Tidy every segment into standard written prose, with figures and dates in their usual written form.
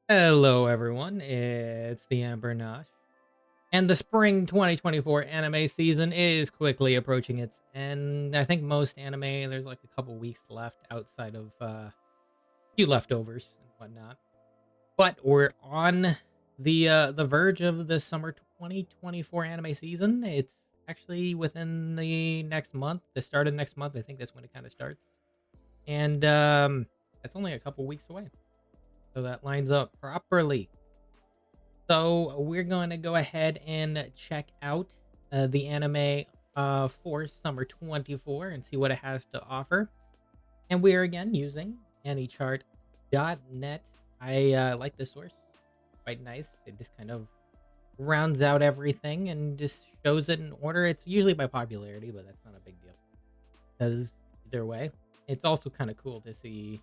Hello, everyone. It's the Amber Nosh, and the spring 2024 anime season is quickly approaching its end. I think most anime, there's like a couple weeks left outside of a few leftovers and whatnot. But we're on the verge of the summer 2024 anime season. It's actually within the next month, the start of next month. I think that's when it kind of starts, and that's only a couple weeks away. So that lines up properly. So we're going to go ahead and check out the anime for summer 24 and see what it has to offer. And we are again using anychart.net. I like this source, quite nice. It just kind of rounds out everything and just shows it in order. It's usually by popularity, but that's not a big deal. Because either way, it's also kind of cool to see.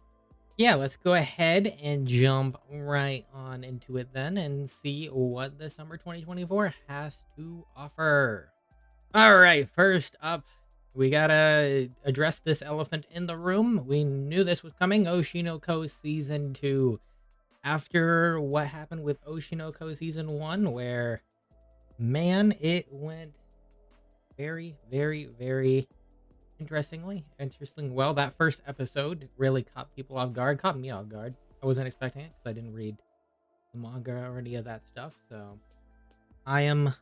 Yeah, let's go ahead and jump right on into it then and see what the summer 2024 has to offer. All right, first up, we gotta address this elephant in the room. We knew this was coming. Oshinoko Season 2. After what happened with Oshinoko Season 1, where, man, it went very, very, very interesting. Well, that first episode really caught people off guard, caught me off guard. I wasn't expecting it because I didn't read the manga or any of that stuff. So I am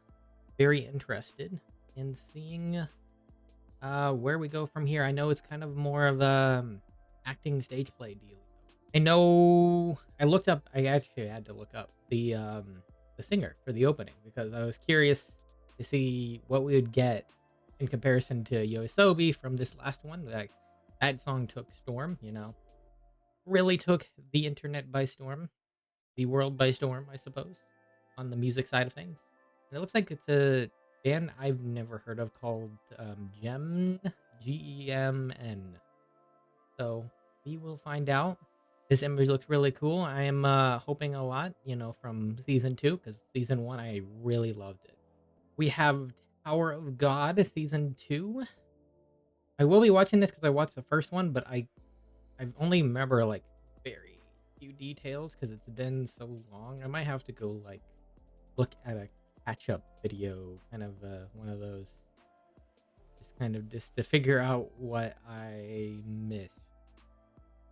very interested in seeing where we go from here. I know it's kind of more of a acting stage play deal. I know I looked up. I actually had to look up the singer for the opening because I was curious to see what we would get in comparison to Yoasobi from this last one. Like that song took storm, really took the internet by storm, the world by storm, I suppose, on the music side of things. And it looks like it's a band I've never heard of called Gem Gemn. So we will find out. This image looks really cool. I am hoping a lot, from season 2 because season 1 I really loved it. We have Tower of God season 2. I will be watching this because I watched the first one, but I only remember like very few details because it's been so long. I might have to go like look at a catch up video, kind of one of those, just to figure out what I missed,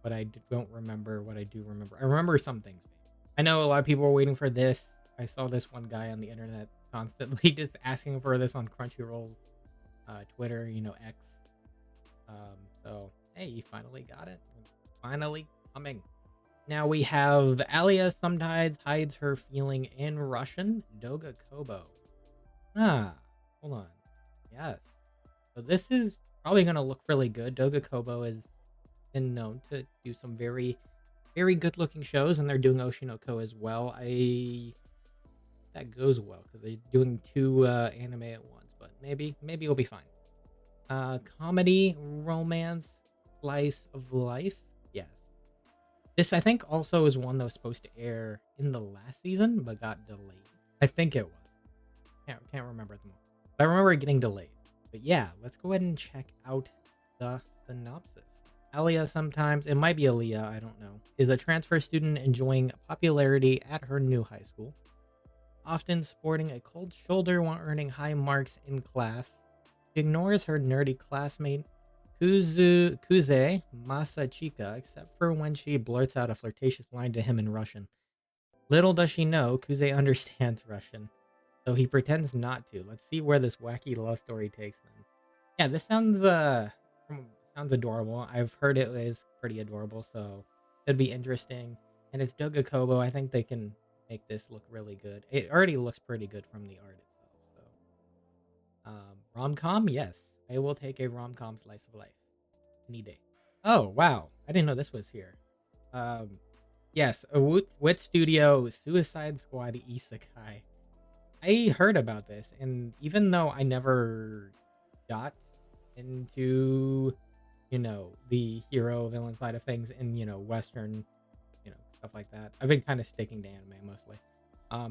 what I don't remember, what I do remember. I remember some things. I know a lot of people were waiting for this. I saw this one guy on the internet constantly just asking for this on Crunchyroll's Twitter, X. So hey, you finally got it. Finally coming. Now we have Alya sometimes hides her feeling in Russian. Doga Kobo. Hold on. Yes. So this is probably gonna look really good. Doga Kobo has been known to do some very, very good looking shows, and they're doing Oshinoko as well. That goes well because they're doing two anime at once, but maybe it'll be fine. Comedy, romance, slice of life. Yes. This I think also is one that was supposed to air in the last season but got delayed. I think it was. Can't remember at the moment. But I remember it getting delayed. But yeah, let's go ahead and check out the synopsis. Alya sometimes, it might be Aliyah, I don't know, is a transfer student enjoying popularity at her new high school. Often sporting a cold shoulder while earning high marks in class, she ignores her nerdy classmate Kuze Masachika, except for when she blurts out a flirtatious line to him in Russian. Little does she know, Kuze understands Russian, though he pretends not to. Let's see where this wacky love story takes them. Yeah, this sounds adorable. I've heard it is pretty adorable, so it'd be interesting. And it's Doga Kobo. I think they can make this look really good. It already looks pretty good from the art itself. So, rom-com, yes, I will take a rom-com slice of life any day. Oh wow, I didn't know this was here. Um, yes, a Wit Studio Suicide Squad Isekai. I heard about this, and even though I never got into, the hero villain side of things in, Western, stuff like that, I've been kind of sticking to anime mostly.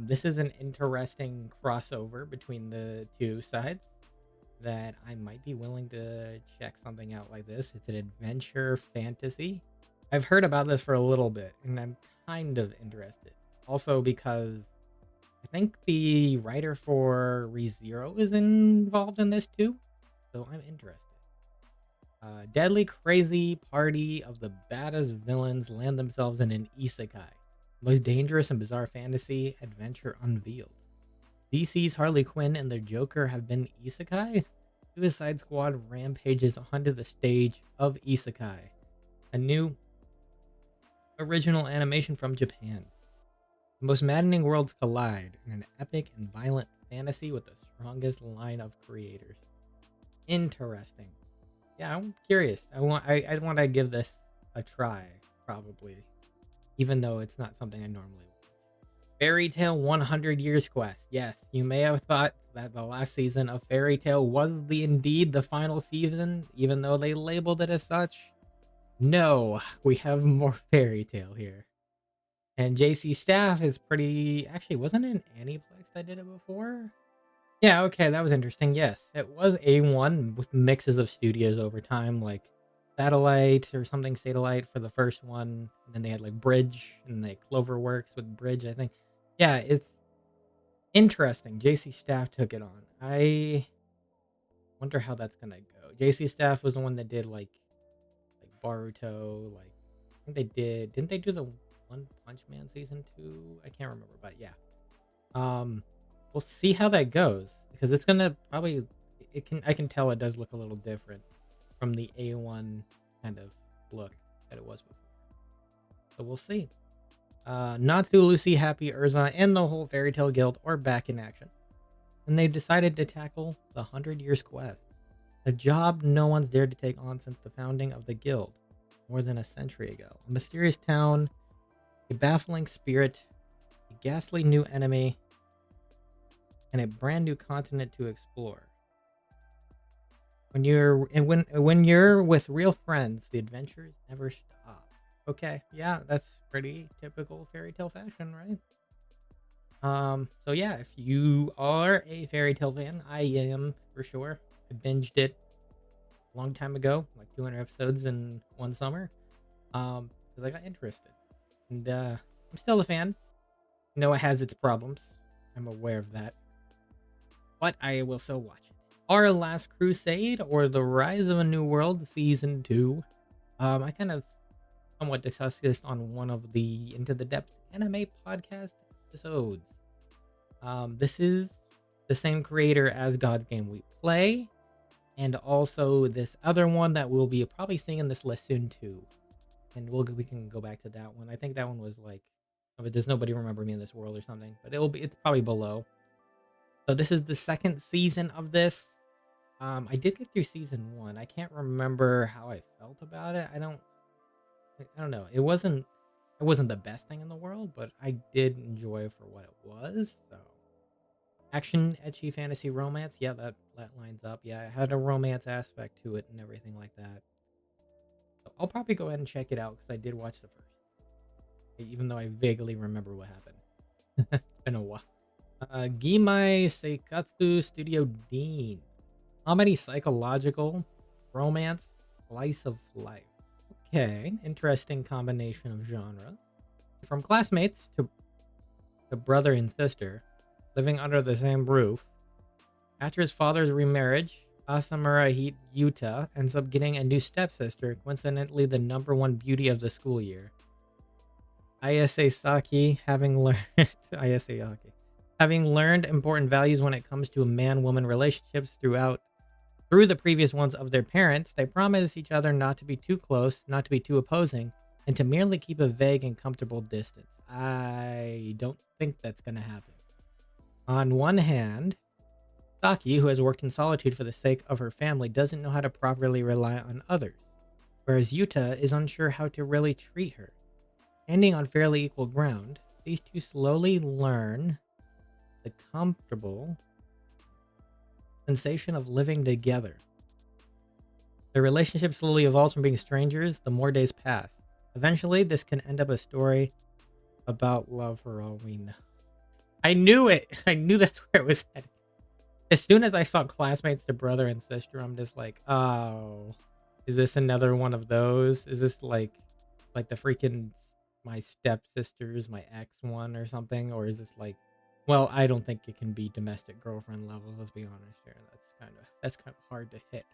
This is an interesting crossover between the two sides that I might be willing to check something out like this. It's an adventure fantasy. I've heard about this for a little bit, and I'm kind of interested. Also because I think the writer for ReZero is involved in this too, so I'm interested. Deadly crazy party of the baddest villains land themselves in an isekai, most dangerous and bizarre fantasy adventure unveiled. DC's Harley Quinn and their Joker have been isekai. Suicide Squad rampages onto the stage of isekai, a new original animation from Japan. The most maddening worlds collide in an epic and violent fantasy with the strongest line of creators. Interesting. Yeah, I'm curious. I want to give this a try, probably, even though it's not something I normally watch. Fairy Tail 100 Years Quest. Yes, you may have thought that the last season of Fairy Tail was indeed the final season, even though they labeled it as such. No, we have more Fairy Tail here. And JC Staff is pretty... Actually, wasn't it an Aniplex that did it before? Yeah, okay, that was interesting. Yes, it was A1 with mixes of studios over time, like Satellite or something, Satellite for the first one. And then they had like Bridge and like Cloverworks with Bridge, I think. Yeah, it's interesting. JC Staff took it on. I wonder how that's gonna go. JC Staff was the one that did like Baruto, like I think they didn't they do the One Punch Man season 2? I can't remember, but yeah. We'll see how that goes because it's gonna probably I can tell it does look a little different from the A1 kind of look that it was before. So we'll see. Natsu, Lucy, Happy, Urza, and the whole Fairy Tail Guild are back in action. And they've decided to tackle the 100 Years Quest, a job no one's dared to take on since the founding of the guild more than a century ago. A mysterious town, a baffling spirit, a ghastly new enemy, and a brand new continent to explore. When you're with real friends, the adventures never stop. Okay, yeah, that's pretty typical fairy tale fashion, right? So yeah, if you are a fairy tale fan, I am for sure. I binged it a long time ago, like 200 episodes in one summer. Because I got interested, and I'm still a fan. I know it has its problems. I'm aware of that, but I will still watch it. Our Last Crusade or The Rise of a New World Season 2. I kind of somewhat discussed this on one of the Into the Depths anime podcast episodes. This is the same creator as God's Game We Play, and also this other one that we'll be probably seeing in this list soon too. And we can go back to that one. I think that one was like, does nobody remember me in this world or something? But it's probably below. So this is the second season of this. I did get through season 1. I can't remember how I felt about it. I don't know. It wasn't the best thing in the world, but I did enjoy it for what it was. So action, ecchi, fantasy, romance. Yeah, that lines up. Yeah, it had a romance aspect to it and everything like that. So I'll probably go ahead and check it out because I did watch the first, even though I vaguely remember what happened. It's been a while. Gimai Seikatsu Studio Dean. Comedy, psychological, romance, slice of life. Okay, interesting combination of genres. From classmates to brother and sister, living under the same roof. After his father's remarriage, Asamura Yuta ends up getting a new stepsister, coincidentally the #1 beauty of the school year. Isesaki having learned important values when it comes to man-woman relationships through the previous ones of their parents, they promise each other not to be too close, not to be too opposing, and to merely keep a vague and comfortable distance. I don't think that's going to happen. On one hand, Saki, who has worked in solitude for the sake of her family, doesn't know how to properly rely on others, whereas Yuta is unsure how to really treat her. Standing on fairly equal ground, these two slowly learn the comfortable sensation of living together. Their relationship slowly evolves from being strangers the more days pass. Eventually, this can end up a story about love for all we know. I knew it! I knew that's where it was headed. As soon as I saw classmates to brother and sister, I'm just like, oh, is this another one of those? Is this like the freaking my stepsisters, my ex one or something, or is this like, well, I don't think it can be domestic girlfriend levels. Let's be honest here. That's kind of hard to hit.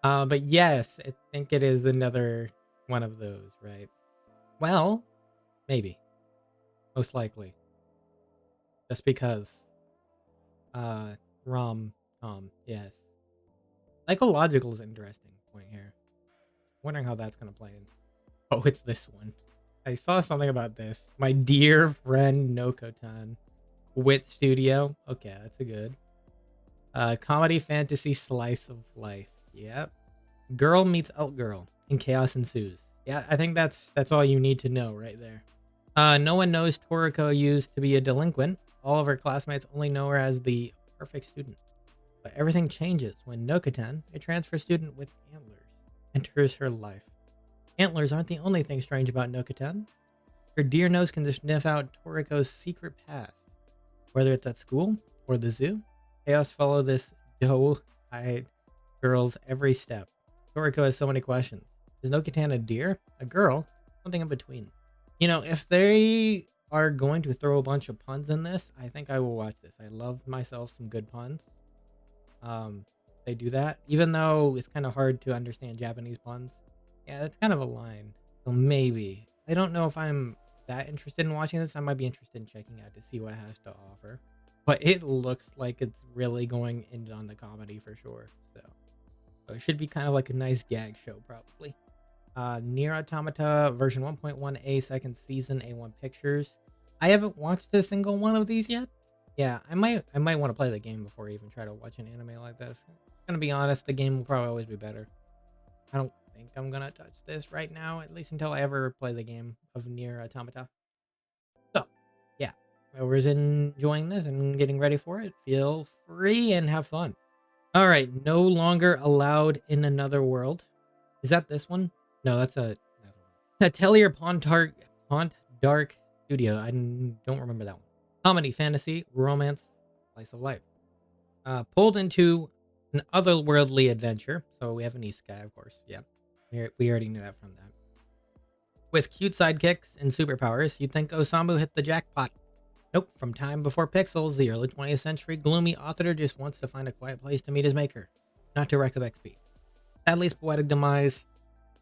But yes, I think it is another one of those, right? Well, maybe, most likely, just because. Rom com, yes. Psychological is an interesting point here. Wondering how that's gonna play in. Oh, it's this one. I saw something about this. My dear friend Nokotan. Wit Studio. Okay, that's a good. Comedy fantasy slice of life. Yep. Girl meets out girl and chaos ensues. Yeah, I think that's all you need to know right there. No one knows Toriko used to be a delinquent. All of her classmates only know her as the perfect student. But everything changes when Nokotan, a transfer student with antlers, enters her life. Antlers aren't the only thing strange about Nokotan. Her dear nose can sniff out Toriko's secret past. Whether it's at school or the zoo, chaos follow this doe-eyed girl's every step. Toriko has so many questions. Is Nokotan a deer? A girl? Something in between. You know, if they are going to throw a bunch of puns in this, I think I will watch this. I love myself some good puns. They do that, even though it's kind of hard to understand Japanese puns. Yeah, that's kind of a line. So maybe. I don't know if I'm that interested in watching this. I might be interested in checking out to see what it has to offer. But it looks like it's really going in on the comedy for sure. So it should be kind of like a nice gag show, probably. NieR Automata version 1.1a second season A1 Pictures. I haven't watched a single one of these yet. Yeah, I might want to play the game before I even try to watch an anime like this. Gonna be honest, the game will probably always be better. I don't think I'm gonna touch this right now, at least until I ever play the game of NieR Automata. So, yeah, whoever's enjoying this and getting ready for it, feel free and have fun. All right, no longer allowed in another world. Is that this one? No, that's a Atelier Pont Dark Studio. I don't remember that one. Comedy, fantasy, romance, slice of life. Pulled into an otherworldly adventure. So we have an isekai, of course. Yeah, we already knew that from that. With cute sidekicks and superpowers, you'd think Osamu hit the jackpot. Nope, from time before Pixels, the early 20th century, gloomy author just wants to find a quiet place to meet his maker, not to wreck of XP. Sadly, his poetic demise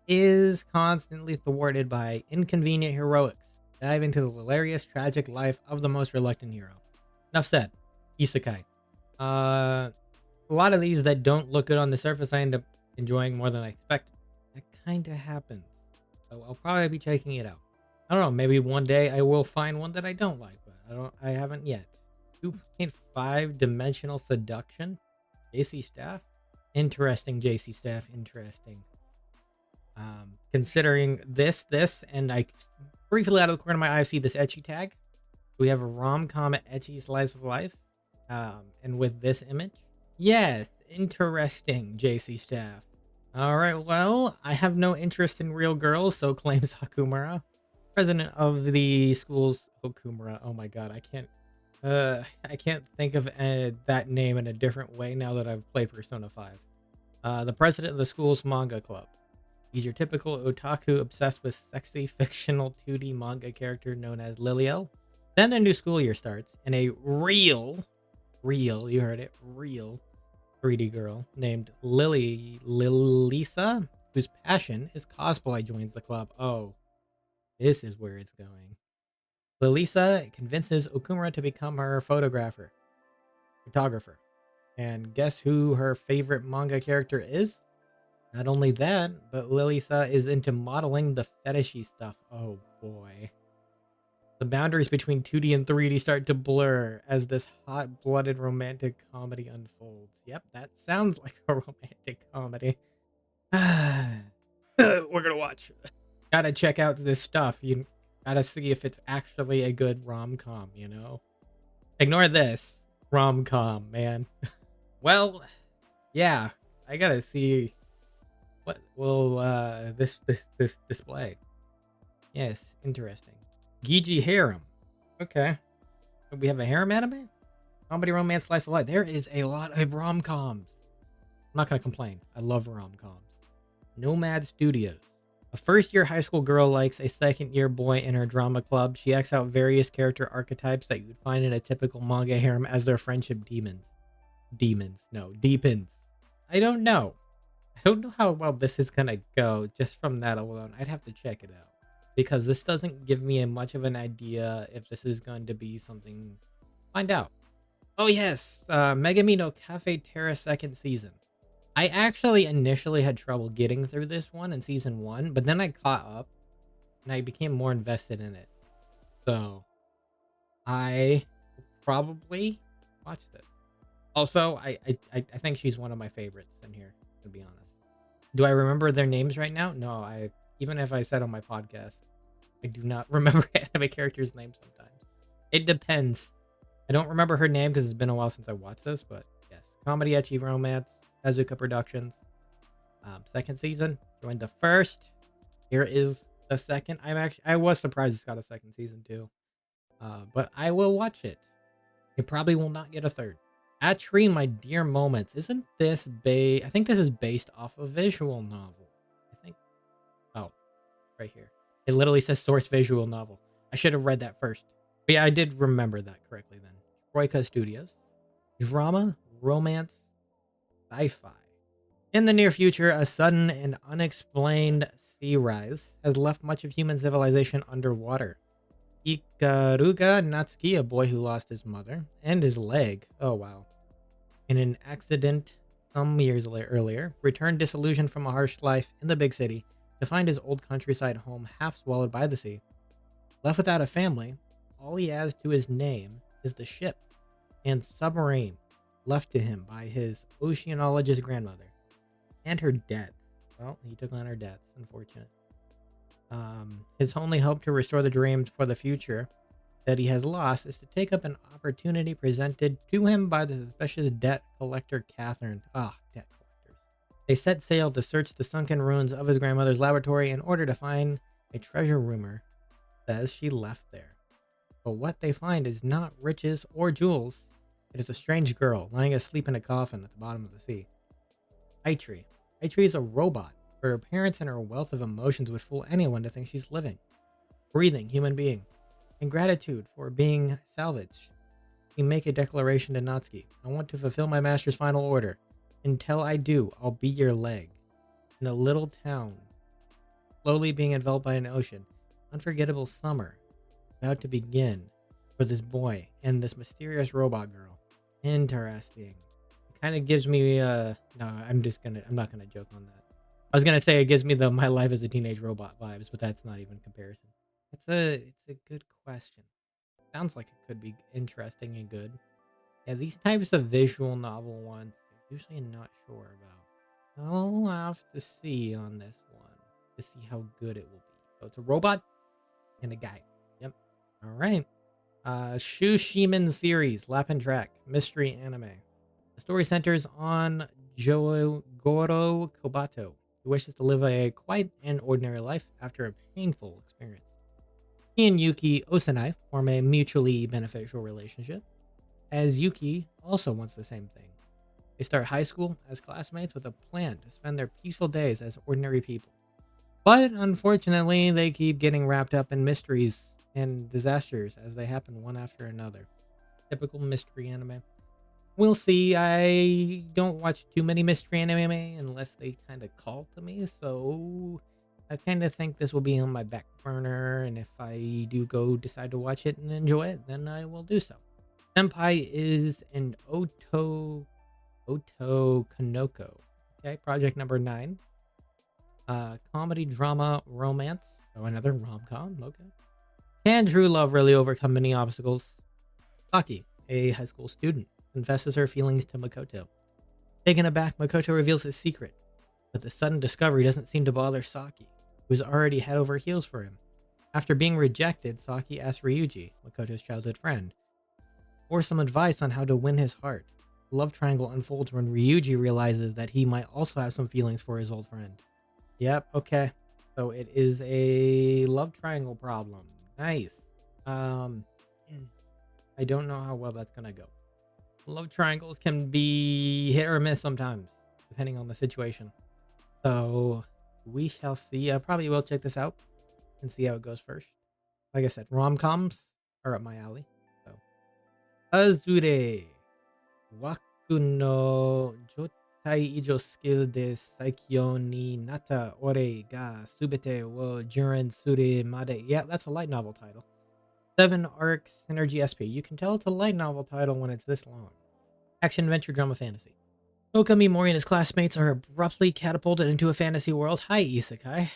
is constantly thwarted by inconvenient heroics. Dive into the hilarious, tragic life of the most reluctant hero. Enough said. Isekai. A lot of these that don't look good on the surface, I end up enjoying more than I expected. That kind of happens. So I'll probably be checking it out. I don't know, maybe one day I will find one that I don't like, but I haven't yet. 2.5 Dimensional Seduction. JC Staff. Interesting, JC Staff. Interesting. Considering this, and I briefly out of the corner of my eye see this ecchi tag. We have a rom-com ecchi slice of life. And with this image. Yes, interesting, JC Staff. Alright, well, I have no interest in real girls, so claims Hakumura. President of the school's Hakumura. Oh my god, I can't think of that name in a different way now that I've played Persona 5. The president of the school's manga club. He's your typical otaku obsessed with sexy fictional 2D manga character known as Liliel. Then the new school year starts, and a real, you heard it, real 3D girl named Lilisa, whose passion is cosplay, joins the club. Oh, this is where it's going. Lilisa convinces Okumura to become her photographer. And guess who her favorite manga character is? Not only that, but Lilisa is into modeling the fetishy stuff. Oh boy. The boundaries between 2D and 3D start to blur as this hot-blooded romantic comedy unfolds. Yep, that sounds like a romantic comedy. We're gonna watch. Gotta check out this stuff. You gotta see if it's actually a good rom-com, you know? Ignore this. Rom-com, man. Well, yeah, I gotta see what will this display. Yes, interesting. Giji Harem. Okay. We have a harem anime? Comedy, romance, slice of life. There is a lot of rom-coms. I'm not gonna complain. I love rom-coms. Nomad Studios. A first-year high school girl likes a second-year boy in her drama club. She acts out various character archetypes that you would find in a typical manga harem as their friendship deepens. I don't know. I don't know how well this is gonna go just from that alone. I'd have to check it out because this doesn't give me much of an idea if this is going to be something. Find out. Oh yes, Megami no Cafe Terrace second season. I actually initially had trouble getting through this one in season 1, but then I caught up and I became more invested in it. So I probably watch this. Also, I think she's one of my favorites in here, to be honest. Do I remember their names right now? No, even if I said on my podcast, I do not remember anime characters' names sometimes. It depends. I don't remember her name because it's been a while since I watched this, but yes. Comedy, ecchi, romance, Azuka Productions. Second season. Joined the first. Here is the second. I was surprised it's got a second season too. But I will watch it. It probably will not get a third. ATRI, My Dear Moments. Isn't this I think this is based off a visual novel. I think. Oh, right here. It literally says source visual novel. I should have read that first. But yeah, I did remember that correctly then. Troika Studios. Drama, romance, sci-fi. In the near future, a sudden and unexplained sea rise has left much of human civilization underwater. Ikaruga Natsuki, a boy who lost his mother and his leg, oh wow, in an accident some years earlier, returned disillusioned from a harsh life in the big city to find his old countryside home half swallowed by the sea. Left without a family, all he has to his name is the ship and submarine left to him by his oceanologist grandmother and her debts. Well, he took on her debts, unfortunate. His only hope to restore the dream for the future that he has lost is to take up an opportunity presented to him by the suspicious debt collector Catherine. Debt collectors. They set sail to search the sunken ruins of his grandmother's laboratory in order to find a treasure rumor says she left there. But what they find is not riches or jewels. It is a strange girl lying asleep in a coffin at the bottom of the sea. ATRI. ATRI is a robot, but her parents and her wealth of emotions would fool anyone to think she's living, breathing human being. In gratitude for being salvaged, we make a declaration to Natsuki. I want to fulfill my master's final order. Until I do, I'll be your leg. In a little town, slowly being enveloped by an ocean, unforgettable summer about to begin for this boy and this mysterious robot girl. Interesting. It kind of gives me no, I'm not gonna joke on that. I was gonna say it gives me the My Life as a Teenage Robot vibes, but that's not even comparison. It's a good question. Sounds like it could be interesting and good. Yeah, these types of visual novel ones, usually not sure about. I'll have to see on this one to see how good it will be. So it's a robot and a guy. Yep. All right. Shoushimin Series, Lap and Track, mystery anime. The story centers on Goro Kobato, who wishes to live a quiet and ordinary life after a painful experience. He and Yuki Osanai form a mutually beneficial relationship, as Yuki also wants the same thing. They start high school as classmates with a plan to spend their peaceful days as ordinary people. But unfortunately, they keep getting wrapped up in mysteries and disasters as they happen one after another. Typical mystery anime. We'll see. I don't watch too many mystery anime unless they kind of call to me, so I kind of think this will be on my back burner, and if I do decide to watch it and enjoy it, then I will do so. Senpai is an Otokonoko. Okay, project number 9. Comedy, drama, romance. Oh, another rom-com. Okay. Can true love really overcome many obstacles? Saki, a high school student, confesses her feelings to Makoto. Taken aback, Makoto reveals his secret, but the sudden discovery doesn't seem to bother Saki, who's already head over heels for him. After being rejected, Saki asks Ryuji, Makoto's childhood friend, for some advice on how to win his heart. The love triangle unfolds when Ryuji realizes that he might also have some feelings for his old friend. Yep, okay. So it is a love triangle problem. Nice. I don't know how well that's gonna go. Love triangles can be hit or miss sometimes, depending on the situation. So We shall see. I probably will check this out and see how it goes first. Like I said, rom-coms are up my alley. So, Azure Waku no Jotai Ijo skill de Saikyo ni Nata Ore ga Subete wo Juren Sure Made. Yeah, that's a light novel title. 7 arcs, Synergy SP. You can tell it's a light novel title when it's this long. Action, adventure, drama, fantasy. Okami Mori and his classmates are abruptly catapulted into a fantasy world. Hi, Isekai.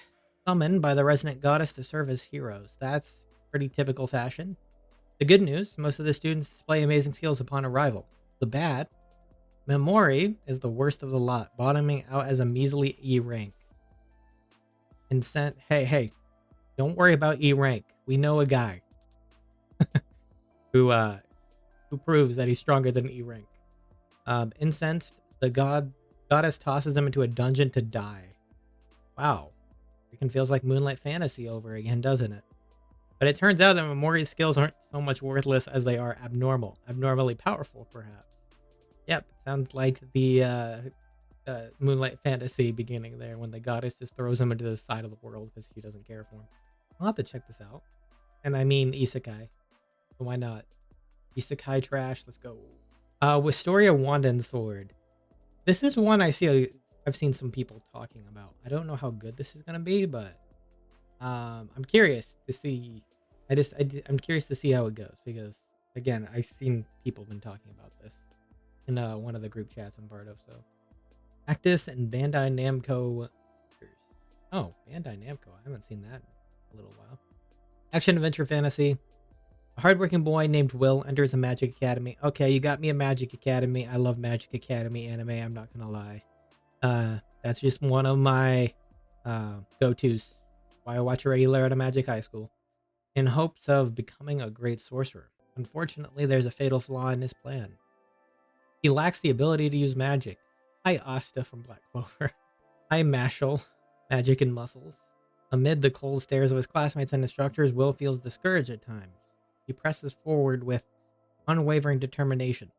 Summoned by the resident goddess to serve as heroes. That's pretty typical fashion. The good news, most of the students display amazing skills upon arrival. The bad, Memori is the worst of the lot, bottoming out as a measly E rank. Hey, don't worry about E rank. We know a guy who proves that he's stronger than E rank. Incensed, the goddess tosses him into a dungeon to die. Wow. Freaking feels like Moonlight Fantasy over again, doesn't it? But it turns out that Memori's skills aren't so much worthless as they are abnormally powerful, perhaps. Yep, sounds like the Moonlight Fantasy beginning there, when the goddess just throws him into the side of the world because she doesn't care for him. I'll have to check this out. And I mean Isekai. So why not? Isekai trash, let's go. Wistoria Wand and Sword. This is one I've seen some people talking about. I don't know how good this is gonna be, but I'm curious to see. I'm curious to see how it goes, because again, I've seen people been talking about this in one of the group chats I'm part of. So, Actus and Bandai Namco. Oh, Bandai Namco. I haven't seen that in a little while. Action adventure fantasy. A hardworking boy named Will enters a magic academy. Okay, you got me a magic academy. I love Magic Academy anime. I'm not gonna lie. That's just one of my go-tos. Why I watch a regular at a magic high school, in hopes of becoming a great sorcerer. Unfortunately, there's a fatal flaw in his plan. He lacks the ability to use magic. Hi, Asta from Black Clover. Hi, Mashal. Magic and muscles. Amid the cold stares of his classmates and instructors, Will feels discouraged at times. He presses forward with unwavering determination.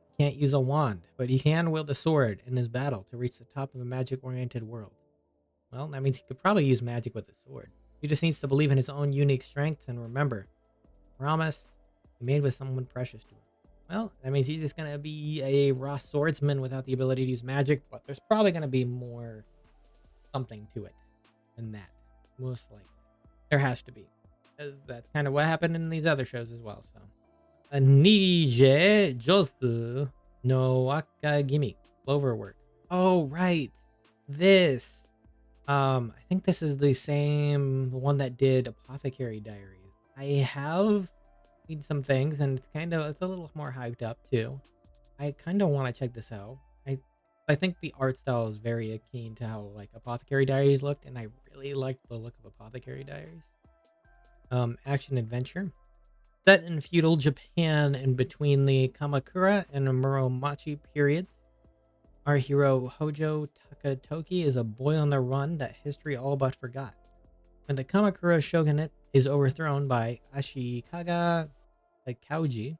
He can't use a wand, but he can wield a sword in his battle to reach the top of a magic-oriented world. Well, that means he could probably use magic with a sword. He just needs to believe in his own unique strengths and remember, promise he made with someone precious to him. Well, that means he's just going to be a raw swordsman without the ability to use magic, but there's probably going to be more something to it than that. Most likely. There has to be. That's kind of what happened in these other shows as well, so. Nije Josu no Akagimi. Cloverwork. Oh, right. This. I think this is the same one that did Apothecary Diaries. I have seen some things, and it's a little more hyped up too. I kind of want to check this out. I think the art style is very akin to how like Apothecary Diaries looked, and I really liked the look of Apothecary Diaries. Action adventure. Set in feudal Japan in between the Kamakura and Muromachi periods. Our hero Hojo Takatoki is a boy on the run that history all but forgot. When the Kamakura shogunate is overthrown by Ashikaga Kauji,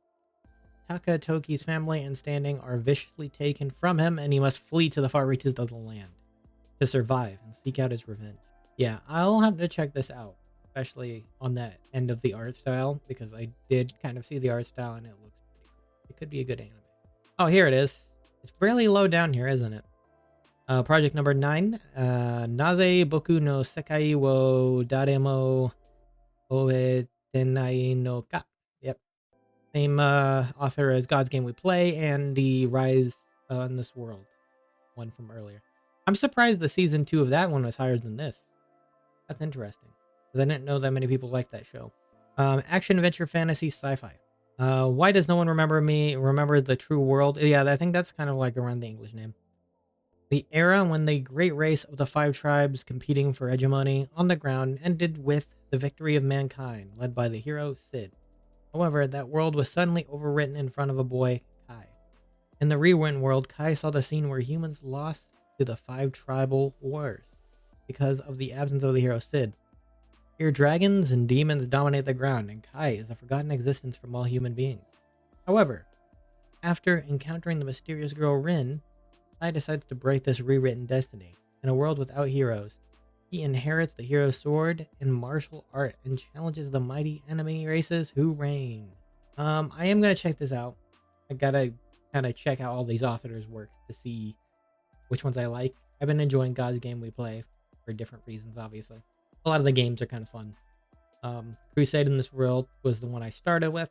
Takatoki's family and standing are viciously taken from him, and he must flee to the far reaches of the land to survive and seek out his revenge. Yeah, I'll have to check this out, especially on that end of the art style, because I did kind of see the art style and it looks pretty cool. It could be a good anime. Oh, here it is. It's fairly low down here, isn't it? Project number 9. Naze Boku no Sekai wo Daremo Oetenai no Ka. Yep. Same author as God's Game We Play and the Rise in this World one from earlier. I'm surprised the season 2 of that one was higher than this. That's interesting, because I didn't know that many people liked that show. Action, adventure, fantasy, sci-fi. Why does no one remember the true world? Yeah, I think that's kind of like around the English name. The era when the great race of the 5 tribes competing for hegemony on the ground ended with the victory of mankind, led by the hero Sid. However, that world was suddenly overwritten in front of a boy, Kai. In the Rewind world, Kai saw the scene where humans lost to the 5 tribal wars because of the absence of the hero Sid. Here, dragons and demons dominate the ground, and Kai is a forgotten existence from all human beings. However, after encountering the mysterious girl Rin, Kai decides to break this rewritten destiny. In a world without heroes, He inherits the hero's sword and martial art and challenges the mighty enemy races who reign. I am gonna check this out. I gotta kind of check out all these authors' works to see which ones I like. I've been enjoying God's Game We Play for different reasons, obviously. A lot of the games are kind of fun. Crusade in this world was the one I started with,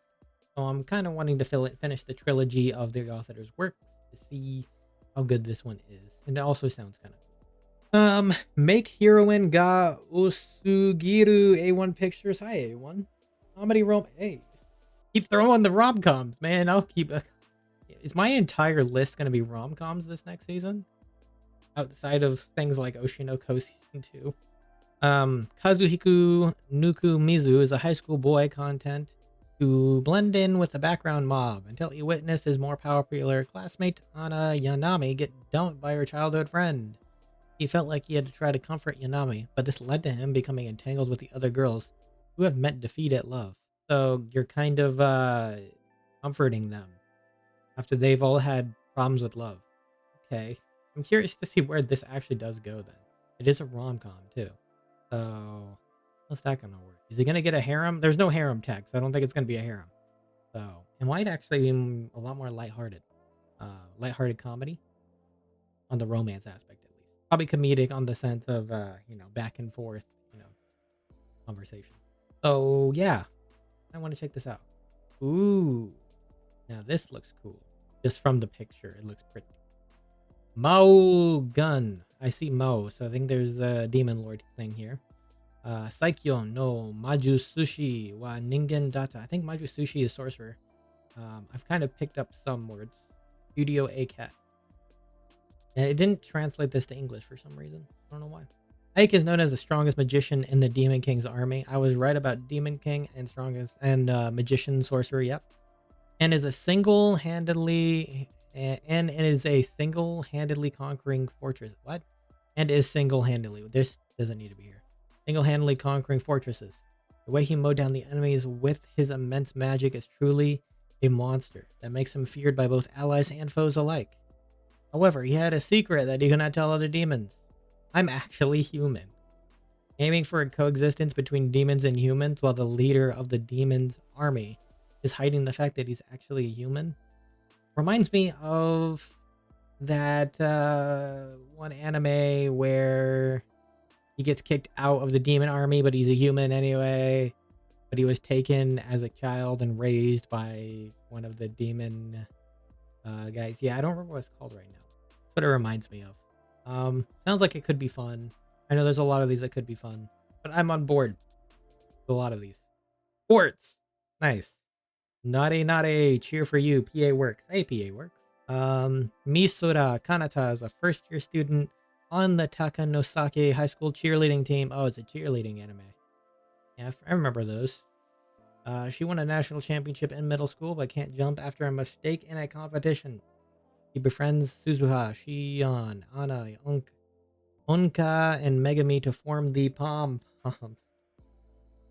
so I'm kind of wanting to finish the trilogy of the author's works to see how good this one is, and it also sounds kind of cool. Make Heroine ga Usugiru A1 Pictures. Hi A1. Comedy rom. Hey, keep throwing the rom coms, man. I'll keep. Is my entire list gonna be rom coms this next season? Outside of things like Oshi no Ko season 2. Kazuhiku Nukumizu is a high school boy content to blend in with the background mob until he witnessed his more popular classmate Ana Yanami get dumped by her childhood friend. He felt like he had to try to comfort Yanami, but this led to him becoming entangled with the other girls who have met defeat at love. So you're kind of comforting them after they've all had problems with love. Okay. I'm curious to see where this actually does go then. It is a rom-com too. So how's that gonna work? Is it gonna get a harem? There's no harem text. I don't think it's gonna be a harem. So it might actually be a lot more lighthearted. Lighthearted comedy on the romance aspect at least. Probably comedic on the sense of back and forth, conversation. So yeah. I want to check this out. Ooh. Now this looks cool. Just from the picture, it looks pretty. Mao Gun. I see Mao, so I think there's the Demon Lord thing here. Saikyon no Maju Sushi wa Ningen Data. I think Maju Sushi is sorcerer. I've kind of picked up some words. Studio A Cat. And it didn't translate this to English for some reason. I don't know why. Ike is known as the strongest magician in the Demon King's army. I was right about Demon King and strongest and magician sorcerer. Yep. And is a single-handedly conquering fortress. What? And is single-handedly. This doesn't need to be here. Single-handedly conquering fortresses. The way he mowed down the enemies with his immense magic is truly a monster that makes him feared by both allies and foes alike. However, he had a secret that he could not tell other demons. I'm actually human. Aiming for a coexistence between demons and humans while the leader of the demons' army is hiding the fact that he's actually a human. Reminds me of that one anime where he gets kicked out of the demon army, but he's a human anyway. But he was taken as a child and raised by one of the demon guys. Yeah, I don't remember what it's called right now. That's what it reminds me of. Sounds like it could be fun. I know there's a lot of these that could be fun, but I'm on board with a lot of these. Sports. Nice. Narenare Cheer for you. PA works. Hey, PA works. Misura Kanata is a first-year student on the Takanosake High School cheerleading team. Oh, it's a cheerleading anime. Yeah, I remember those. She won a national championship in middle school, but can't jump after a mistake in a competition. He befriends Suzuha, Shion, Ana, Onka, and Megami to form the Pom Poms.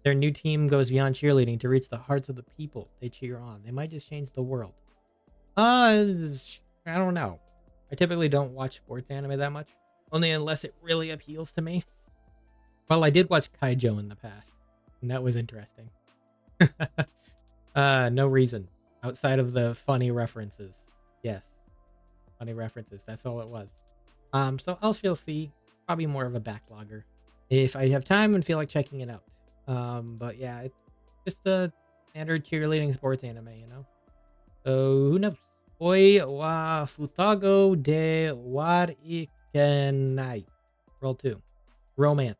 Their new team goes beyond cheerleading to reach the hearts of the people they cheer on. They might just change the world. I don't know. I typically don't watch sports anime that much. Only unless it really appeals to me. Well, I did watch Kaijo in the past, and that was interesting. No reason. Outside of the funny references. Yes. Funny references. That's all it was. So I shall see. Probably more of a backlogger. If I have time and feel like checking it out. But yeah, it's just a standard cheerleading sports anime, So who knows? Oi wa futago de warikenai. Roll 2. Romance.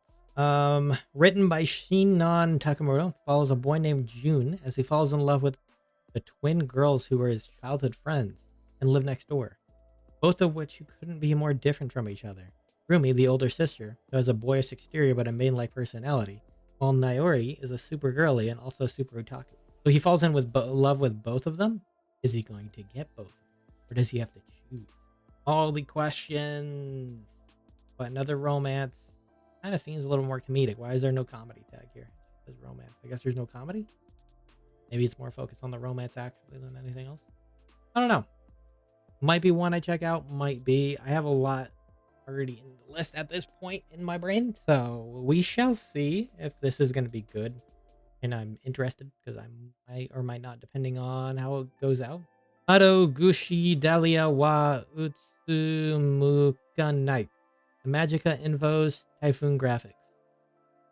Written by Shinon Takamura, follows a boy named June as he falls in love with the twin girls who were his childhood friends and live next door, both of which who couldn't be more different from each other. Rumi, the older sister, who has a boyish exterior but a maid-like personality, while Naori is a super girly and also super otaku. So he falls in with love with both of them? Is he going to get both? Or does he have to choose? All the questions. But another romance. Kind of seems a little more comedic. Why is there no comedy tag here? It says romance. I guess there's no comedy? Maybe it's more focused on the romance actually than anything else. I don't know. Might be one I check out. Might be. I have a lot already in the list at this point in my brain. So we shall see if this is going to be good. And I'm interested because I might or might not, depending on how it goes out. Ado Gushi Dahlia wa Utsumukanai. The Magica Invos Typhoon Graphics.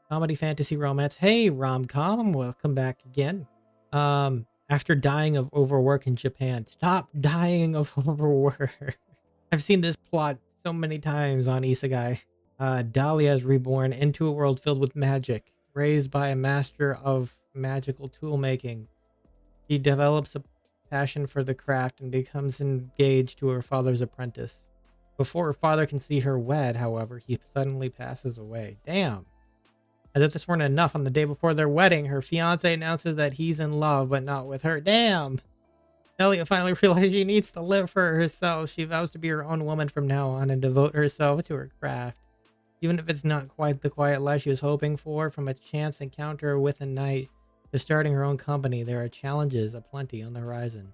Comedy, fantasy, romance. Hey, rom-com, welcome back again. After dying of overwork in Japan. Stop dying of overwork. I've seen this plot so many times on Isekai. Dahlia is reborn into a world filled with magic. Raised by a master of magical tool making. She develops a passion for the craft and becomes engaged to her father's apprentice. Before her father can see her wed, however, he suddenly passes away. Damn. As if this weren't enough, on the day before their wedding, her fiance announces that he's in love, but not with her. Damn! Alya finally realizes she needs to live for herself. She vows to be her own woman from now on and devote herself to her craft. Even if it's not quite the quiet life she was hoping for, from a chance encounter with a knight to starting her own company, there are challenges aplenty on the horizon.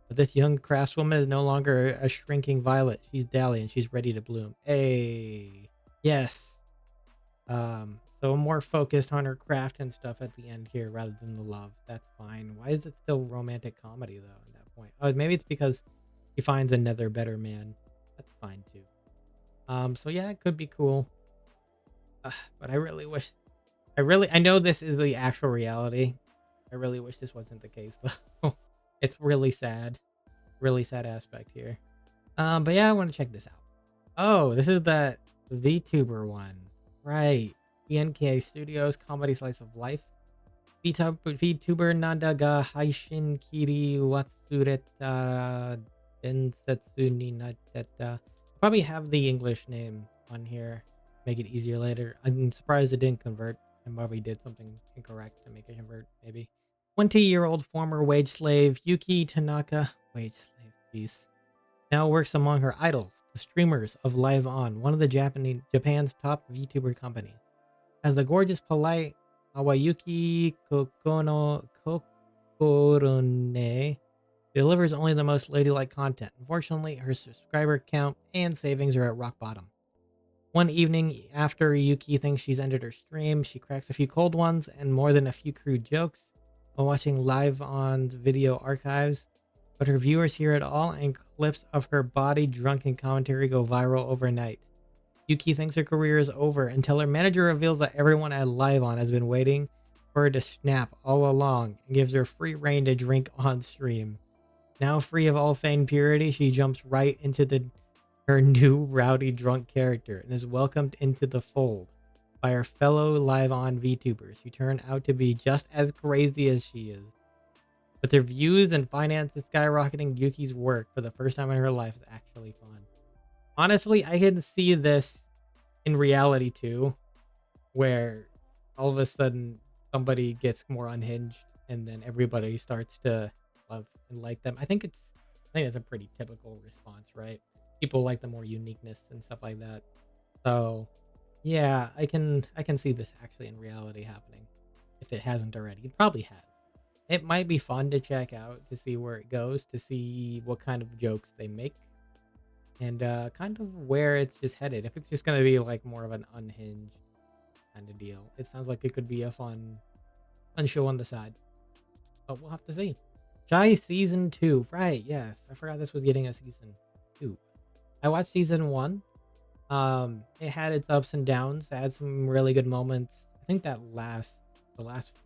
But this young craftswoman is no longer a shrinking violet. She's Dahlia and she's ready to bloom. Hey, yes. So I'm more focused on her craft and stuff at the end here rather than the love. That's fine. Why is it still romantic comedy though at that point? Oh, maybe it's because he finds another better man. That's fine too. So yeah, it could be cool. But I really wish, I know this is the actual reality. I really wish this wasn't the case though. It's really sad aspect here. But yeah, I want to check this out. Oh, this is the VTuber one. Right. ENK Studios Comedy Slice of Life. VTuber Nanda ga Haishin Kiri Watsureta Densetsu ni Nateta. Probably have the English name on here. Make it easier later. I'm surprised it didn't convert. I probably did something incorrect to make it convert, maybe. 20-year-old former wage slave Yuki Tanaka. Wage slave, jeez. Now works among her idols, the streamers of Live On, one of the Japan's top VTuber companies. As the gorgeous, polite Awayuki Kokorone delivers only the most ladylike content. Unfortunately, her subscriber count and savings are at rock bottom. One evening, after Yuki thinks she's ended her stream, she cracks a few cold ones and more than a few crude jokes while watching Live On's video archives. But her viewers hear it all, and clips of her body drunken commentary go viral overnight. Yuki thinks her career is over until her manager reveals that everyone at Live On has been waiting for her to snap all along and gives her free reign to drink on stream. Now free of all feigned purity, she jumps right into her new rowdy drunk character and is welcomed into the fold by her fellow Live On VTubers who turn out to be just as crazy as she is. With their views and finances skyrocketing, Yuki's work for the first time in her life is actually fun. Honestly, I can see this in reality too, where all of a sudden somebody gets more unhinged and then everybody starts to love and like them. I think that's a pretty typical response, right? People like the more uniqueness and stuff like that. So yeah, I can see this actually in reality happening. If it hasn't already, it probably has. It might be fun to check out to see where it goes, to see what kind of jokes they make, and kind of where it's just headed. If it's just going to be like more of an unhinged kind of deal, it sounds like it could be a fun show on the side. But we'll have to see. Chai Season 2. Right, yes. I forgot this was getting a Season 2. I watched Season 1. It had its ups and downs. It had some really good moments. I think the last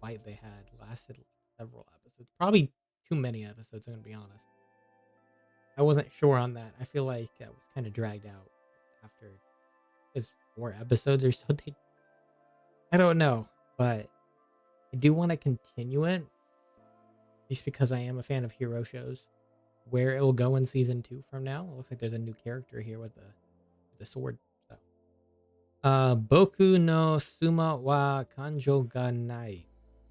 fight they had lasted several episodes. Probably too many episodes, I'm gonna be honest. I wasn't sure on that. I feel like it was kind of dragged out after it's 4 episodes or so. I don't know, but I do want to continue it just because I am a fan of hero shows. Where it will go in Season 2 from now. It looks like there's a new character here with the sword. So Boku no Suma wa Kanjo ga Nai.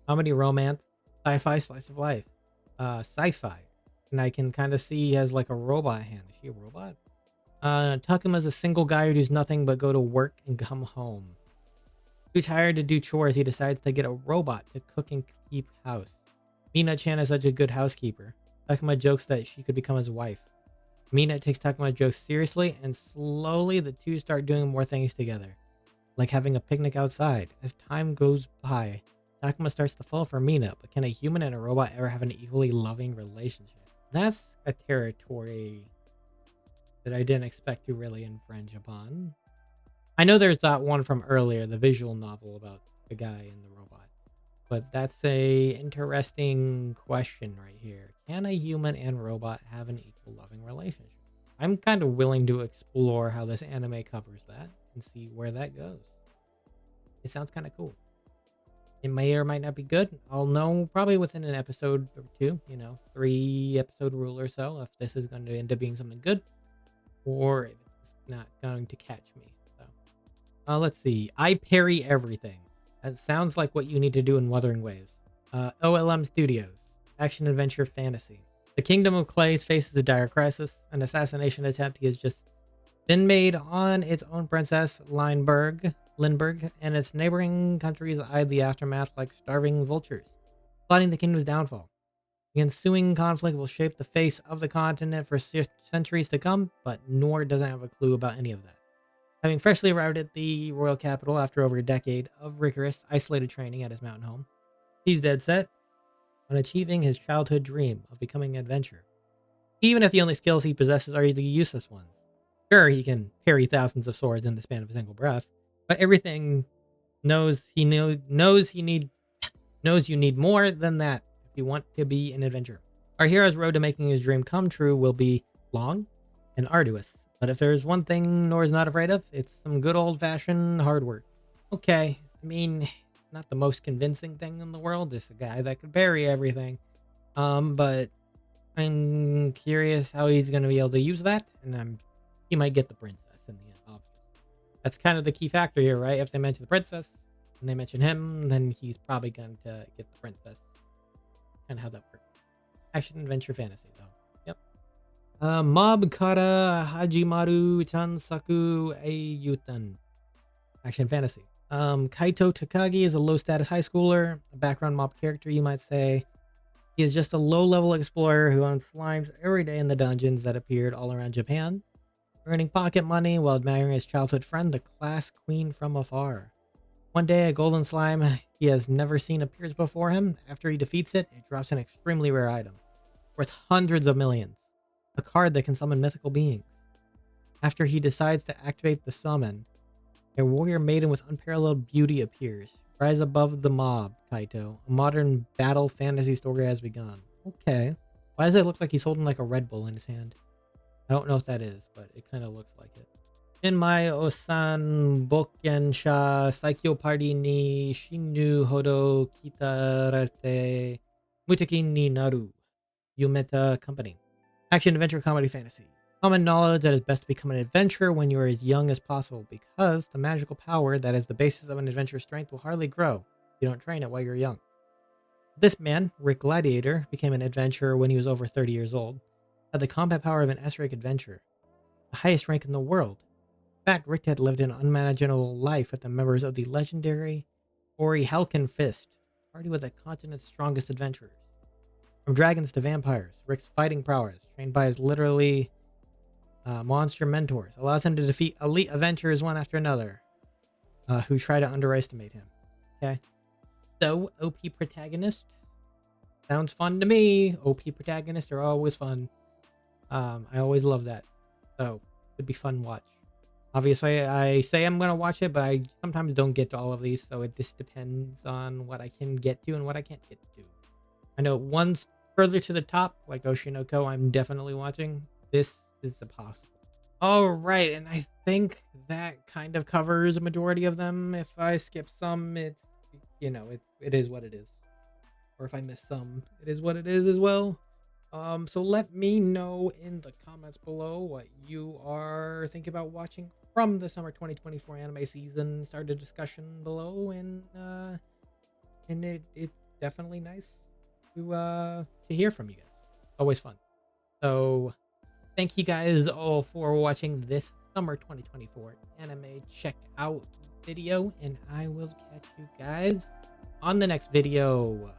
Comedy, romance, sci-fi, slice of life. Sci-fi. And I can kind of see he has like a robot hand. Is she a robot? Takuma's a single guy who does nothing but go to work and come home. Too tired to do chores, he decides to get a robot to cook and keep house. Mina-chan is such a good housekeeper. Takuma jokes that she could become his wife. Mina takes Takuma's jokes seriously, and slowly the two start doing more things together, like having a picnic outside. As time goes by, Takuma starts to fall for Mina, but can a human and a robot ever have an equally loving relationship? That's a territory that I didn't expect to really infringe upon. I know there's that one from earlier, the visual novel about the guy and the robot. But that's a interesting question right here. Can a human and robot have an equal loving relationship? I'm kind of willing to explore how this anime covers that and see where that goes. It sounds kind of cool. It may or might not be good. I'll know probably within an episode or two, 3 episode rule or so, if this is going to end up being something good or if it's not going to catch me. So, let's see. I Parry Everything. That sounds like what you need to do in Wuthering Waves. OLM Studios. Action Adventure Fantasy. The Kingdom of Clays faces a dire crisis. An assassination attempt has just been made on its own princess, Lindbergh, and its neighboring countries eyed the aftermath like starving vultures, plotting the kingdom's downfall. The ensuing conflict will shape the face of the continent for centuries to come, but NieR doesn't have a clue about any of that. Having freshly arrived at the royal capital after over a decade of rigorous, isolated training at his mountain home, he's dead set on achieving his childhood dream of becoming an adventurer. Even if the only skills he possesses are the useless ones. Sure, he can parry thousands of swords in the span of a single breath, but everything knows you need more than that if you want to be an adventurer. Our hero's road to making his dream come true will be long and arduous, but if there's one thing NieR is not afraid of, it's some good old-fashioned hard work. Okay, I mean, not the most convincing thing in the world. This is a guy that could parry everything, but I'm curious how he's going to be able to use that, and he might get the princess in the end, obviously. That's kind of the key factor here, right? If they mention the princess and they mention him, then he's probably going to get the princess. Kind of how that works. Action adventure fantasy, though. Yep. Mob Kara Hajimaru Chansaku Eiyutan. Action fantasy. Kaito Takagi is a low status high schooler, a background mob character, you might say. He is just a low-level explorer who owns slimes every day in the dungeons that appeared all around Japan, earning pocket money while admiring his childhood friend, the class queen from afar. One day, a golden slime he has never seen appears before him. After he defeats it, it drops an extremely rare item, worth hundreds of millions, a card that can summon mythical beings. After he decides to activate the summon, a warrior maiden with unparalleled beauty appears. Rise above the mob, Kaito. A modern battle fantasy story has begun. Okay. Why does it look like he's holding like a Red Bull in his hand? I don't know if that is, but it kind of looks like it. Shinmai Osan Bokkensha Saikyo Party ni Shinu Hodo Kitarate Muteki ni Naru. Yumeta Company. Action adventure comedy fantasy. Common knowledge that it's best to become an adventurer when you are as young as possible because the magical power that is the basis of an adventurer's strength will hardly grow if you don't train it while you're young. This man, Rick Gladiator, became an adventurer when he was over 30 years old, had the combat power of an S-rank adventurer, the highest rank in the world. In fact, Rick had lived an unmanageable life with the members of the legendary Ori Halkin Fist, party with the continent's strongest adventurers. From dragons to vampires, Rick's fighting prowess, trained by his literally monster mentors, allows him to defeat elite adventurers one after another who try to underestimate him. Okay. So, OP protagonist. Sounds fun to me. OP protagonists are always fun. I always love that. So, it'd be fun to watch. Obviously, I say I'm going to watch it, but I sometimes don't get to all of these, so it just depends on what I can get to and what I can't get to. I know one's further to the top, like Oshinoko, I'm definitely watching. This is impossible. All right, and I think that kind of covers a majority of them. If I skip some, it is what it is. Or if I miss some, it is what it is as well. So let me know in the comments below what you are thinking about watching from the summer 2024 anime season. Start a discussion below, and it's definitely nice to hear from you guys. Always fun. So thank you guys all for watching this summer 2024 anime check out video, and I will catch you guys on the next video.